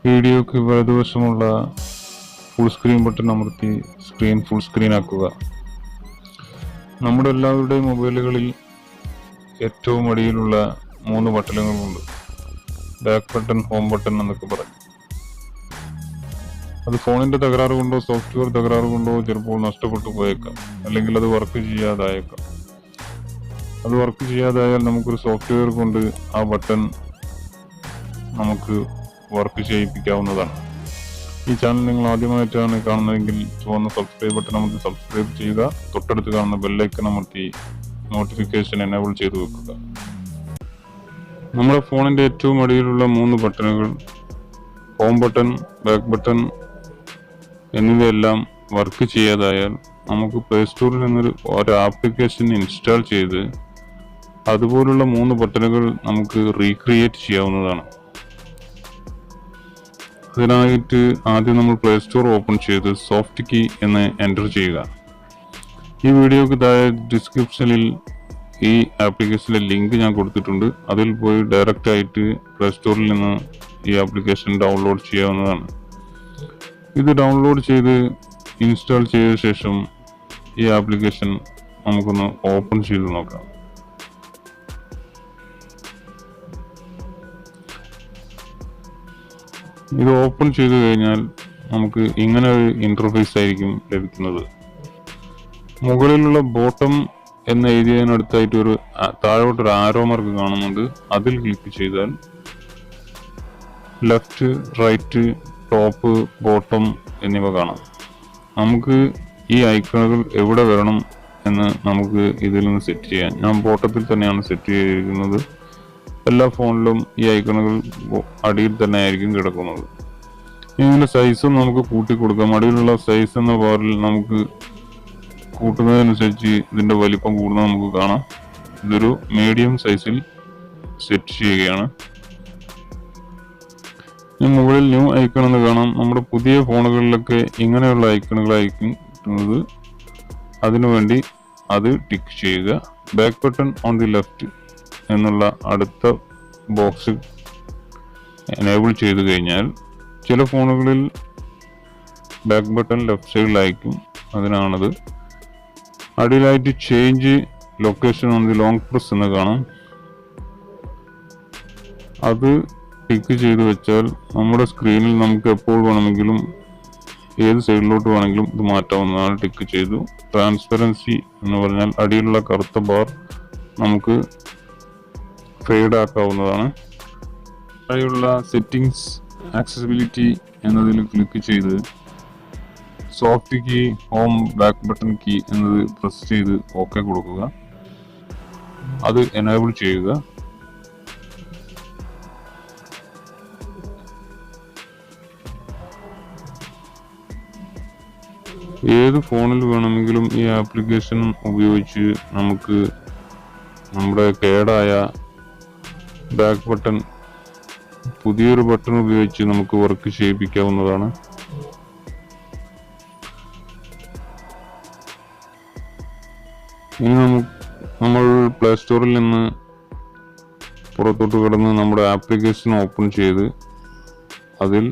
വീഡിയോക്ക് വലതുവശമുള്ള full screen button അമർത്തി screen full screen ആക്കുക. നമ്മുടെ എല്ലാവരുടെയും മൊബൈലുകളിൽ ഏറ്റവും അടിയിലുള്ള 3 ബട്ടണുകളുണ്ട്. ബാക്ക് ബട്ടൺ, ഹോം ബട്ടൺ എന്നൊക്കെ പറയും. അത് ഫോണിന്റെ തകരാറ് കൊണ്ടോ സോഫ്റ്റ്വെയർ തകരാറ് കൊണ്ടോ ചിലപ്പോൾ നഷ്ടപ്പെട്ടു പോയേക്കാം, അല്ലെങ്കിൽ അത് വർക്ക് ചെയ്യാതായേക്കാം. അത് വർക്ക് ചെയ്യാതായാൽ നമുക്കൊരു സോഫ്റ്റ്വെയർ കൊണ്ട് ആ ബട്ടൺ നമുക്ക് വർക്ക് ചെയ്യിപ്പിക്കാവുന്നതാണ്. ഈ ചാനൽ നിങ്ങൾ ആദ്യമായിട്ടാണ് കാണുന്നതെങ്കിൽ ചുവന്ന സബ്സ്ക്രൈബ് ബട്ടൺ അമർത്തി സബ്സ്ക്രൈബ് ചെയ്യുക. തൊട്ടടുത്ത് കാണുന്ന ബെല്ലൈക്കൺ അമർത്തി നോട്ടിഫിക്കേഷൻ എനേബിൾ ചെയ്തു വെക്കുക. നമ്മുടെ ഫോണിന്റെ ഏറ്റവും അടിയിലുള്ള 3 ബട്ടണുകൾ ഹോം ബട്ടൺ, ബാക്ക് ബട്ടൺ എന്നിവയെല്ലാം വർക്ക് ചെയ്യാതായാൽ നമുക്ക് പ്ലേ സ്റ്റോറിൽ നിന്നൊരു ആപ്ലിക്കേഷൻ ഇൻസ്റ്റാൾ ചെയ്ത് അതുപോലുള്ള 3 ബട്ടണുകൾ നമുക്ക് റീക്രിയേറ്റ് ചെയ്യാവുന്നതാണ്. അതിനായിട്ട് ആദ്യം നമ്മൾ പ്ലേ സ്റ്റോർ ഓപ്പൺ ചെയ്ത് സോഫ്റ്റ് കീ എന്ന് എൻ്റർ ചെയ്യുക. ഈ വീഡിയോക്ക് താഴെ ഡിസ്ക്രിപ്ഷനിൽ ഈ ആപ്ലിക്കേഷൻ്റെ ലിങ്ക് ഞാൻ കൊടുത്തിട്ടുണ്ട്. അതിൽ പോയി ഡയറക്റ്റ് ആയിട്ട് പ്ലേ സ്റ്റോറിൽ നിന്ന് ഈ ആപ്ലിക്കേഷൻ ഡൗൺലോഡ് ചെയ്യാവുന്നതാണ്. ഇത് ഡൗൺലോഡ് ചെയ്ത് ഇൻസ്റ്റാൾ ചെയ്ത ശേഷം ഈ ആപ്ലിക്കേഷൻ നമുക്കൊന്ന് ഓപ്പൺ ചെയ്ത് നോക്കാം. ഇത് ഓപ്പൺ ചെയ്തു കഴിഞ്ഞാൽ നമുക്ക് ഇങ്ങനെ ഒരു ഇന്റർഫേസ് ആയിരിക്കും ലഭിക്കുന്നത്. മുകളിലുള്ള ബോട്ടം എന്ന് എഴുതിയതിനടുത്തായിട്ട് താഴോട്ടൊരു ആരോ മാർക്ക് കാണുന്നുണ്ട്. അതിൽ ക്ലിക്ക് ചെയ്താൽ ലെഫ്റ്റ്, റൈറ്റ്, ടോപ്പ്, ബോട്ടം എന്നിവ കാണാം. നമുക്ക് ഈ ഐക്കണുകൾ എവിടെ വരണം എന്ന് നമുക്ക് ഇതിൽ നിന്ന് സെറ്റ് ചെയ്യാം. ഞാൻ ബോട്ടത്തിൽ തന്നെയാണ് സെറ്റ് ചെയ്തിരിക്കുന്നത്. എല്ലാ ഫോണിലും ഈ ഐക്കണുകൾ അടിയിൽ തന്നെ ആയിരിക്കും കിടക്കുന്നത്. ഇതിന്റെ സൈസും നമുക്ക് കൂട്ടി കൊടുക്കാം. അടിയിലുള്ള സൈസ് എന്ന ബാറിൽ നമുക്ക് കൂട്ടുന്നതനുസരിച്ച് ഇതിന്റെ വലിപ്പം കൂടുന്നത് നമുക്ക് കാണാം. ഇതൊരു മീഡിയം സൈസിൽ സെറ്റ് ചെയ്യുകയാണ്. മുകളിൽ ന്യൂ ഐക്കൺ എന്ന് കാണാം. നമ്മുടെ പുതിയ ഫോണുകളിലൊക്കെ ഇങ്ങനെയുള്ള ഐക്കണുകളായിരിക്കും കിട്ടുന്നത്. അതിനുവേണ്ടി അത് ടിക്ക് ചെയ്യുക. Back button on the left എന്നുള്ള അടുത്ത ബോക്സ് എനേബിൾ ചെയ്തു കഴിഞ്ഞാൽ ചില ഫോണുകളിൽ ബാക്ക് ബട്ടൺ ലെഫ്റ്റ് സൈഡിലായിരിക്കും. അതിനാണത്. അടിയിലായിട്ട് change location on the long press എന്ന് കാണാം. അത് ടിക്ക് ചെയ്ത് വെച്ചാൽ നമ്മുടെ സ്ക്രീനിൽ നമുക്ക് എപ്പോൾ വേണമെങ്കിലും ഏത് സൈഡിലോട്ട് വേണമെങ്കിലും ഇത് മാറ്റാവുന്നതാണ്. ടിക്ക് ചെയ്തു. ട്രാൻസ്പെറൻസി എന്ന് പറഞ്ഞാൽ അടിയിലുള്ള കറുത്ത ബാർ നമുക്ക് ഫെയ്ഡ് ആക്കാവുന്നതാണ്. താഴെയുള്ള സെറ്റിംഗ്സ് ആക്സസിബിലിറ്റി എന്നതിൽ ക്ലിക്ക് ചെയ്ത് soft key, home, back button key എന്നത് പ്രസ് ചെയ്ത് ഓക്കെ കൊടുക്കുക. അത് എനേബിൾ ചെയ്യുക. ഏത് ഫോണിൽ വേണമെങ്കിലും ഈ ആപ്ലിക്കേഷൻ ഉപയോഗിച്ച് നമുക്ക് നമ്മുടെ കേടായ ബാക്ക് ബട്ടൺ പുതിയൊരു ബട്ടൺ ഉപയോഗിച്ച് നമുക്ക് വർക്ക് ചെയ്യിപ്പിക്കാവുന്നതാണ്. ഇനി നമ്മൾ പ്ലേ സ്റ്റോറിൽ നിന്ന് പുറത്തോട്ട് കിടന്ന് നമ്മുടെ ആപ്ലിക്കേഷൻ ഓപ്പൺ ചെയ്ത് അതിൽ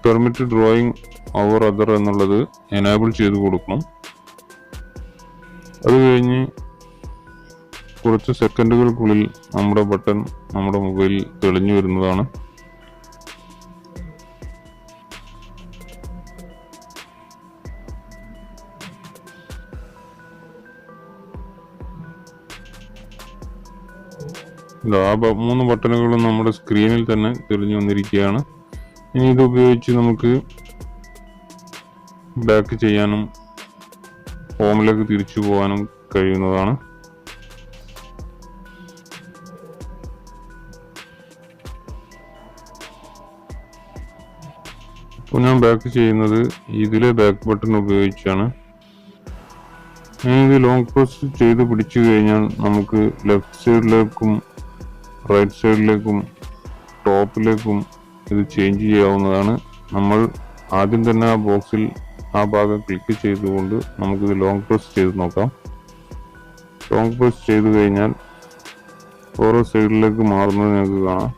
പെർമിറ്റ് ഡ്രോയിങ് ഓവർ അതർ എന്നുള്ളത് എനേബിൾ ചെയ്ത് കൊടുക്കണം. അത് കഴിഞ്ഞ് കുറച്ച് സെക്കൻഡുകൾക്കുള്ളിൽ നമ്മുടെ ബട്ടൺ നമ്മുടെ മൊബൈലിൽ തെളിഞ്ഞു വരുന്നതാണ്. ആ 3 ബട്ടണുകളും നമ്മുടെ സ്ക്രീനിൽ തന്നെ തെളിഞ്ഞു വന്നിരിക്കുകയാണ്. ഇനി ഇത് ഉപയോഗിച്ച് നമുക്ക് ബാക്ക് ചെയ്യാനും ഹോമിലേക്ക് തിരിച്ചു പോകാനും കഴിയുന്നതാണ്. ഇപ്പോൾ ഞാൻ ബാക്ക് ചെയ്യുന്നത് ഇതിലെ ബാക്ക് ബട്ടൺ ഉപയോഗിച്ചാണ്. ഇത് ലോങ് പ്രസ് ചെയ്ത് പിടിച്ചു കഴിഞ്ഞാൽ നമുക്ക് ലെഫ്റ്റ് സൈഡിലേക്കും റൈറ്റ് സൈഡിലേക്കും ടോപ്പിലേക്കും ഇത് ചേഞ്ച് ചെയ്യാവുന്നതാണ്. നമ്മൾ ആദ്യം തന്നെ ആ ബോക്സിൽ ആ ഭാഗം ക്ലിക്ക് ചെയ്തുകൊണ്ട് നമുക്കിത് ലോങ് പ്രസ് ചെയ്ത് നോക്കാം. ലോങ് പ്രസ് ചെയ്ത് കഴിഞ്ഞാൽ ഓരോ സൈഡിലേക്ക് മാറുന്നത് നിങ്ങൾക്ക് കാണാം.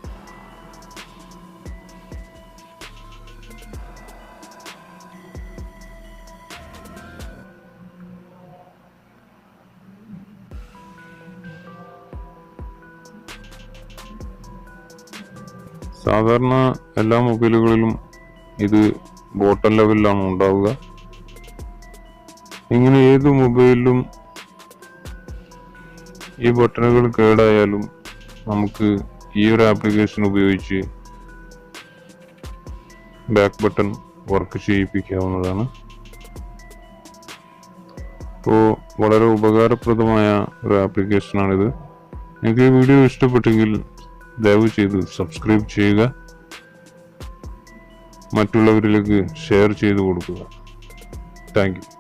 സാധാരണ എല്ലാ മൊബൈലുകളിലും ഇത് ബോട്ടം ലെവലിലാണ് ഉണ്ടാവുക. ഇങ്ങനെ ഏത് മൊബൈലിലും ഈ ബട്ടണുകൾ കേടായാലും നമുക്ക് ഈ ഒരു ആപ്ലിക്കേഷൻ ഉപയോഗിച്ച് ബാക്ക് ബട്ടൺ വർക്ക് ചെയ്യിപ്പിക്കാവുന്നതാണ്. അപ്പോൾ വളരെ ഉപകാരപ്രദമായ ഒരു ആപ്ലിക്കേഷനാണിത്. നിങ്ങൾക്ക് ഈ വീഡിയോ ഇഷ്ടപ്പെട്ടെങ്കിൽ ദയവ് ചെയ്ത് സബ്സ്ക്രൈബ് ചെയ്യുക, മറ്റുള്ളവരിലേക്ക് ഷെയർ ചെയ്ത് കൊടുക്കുക. Thank you.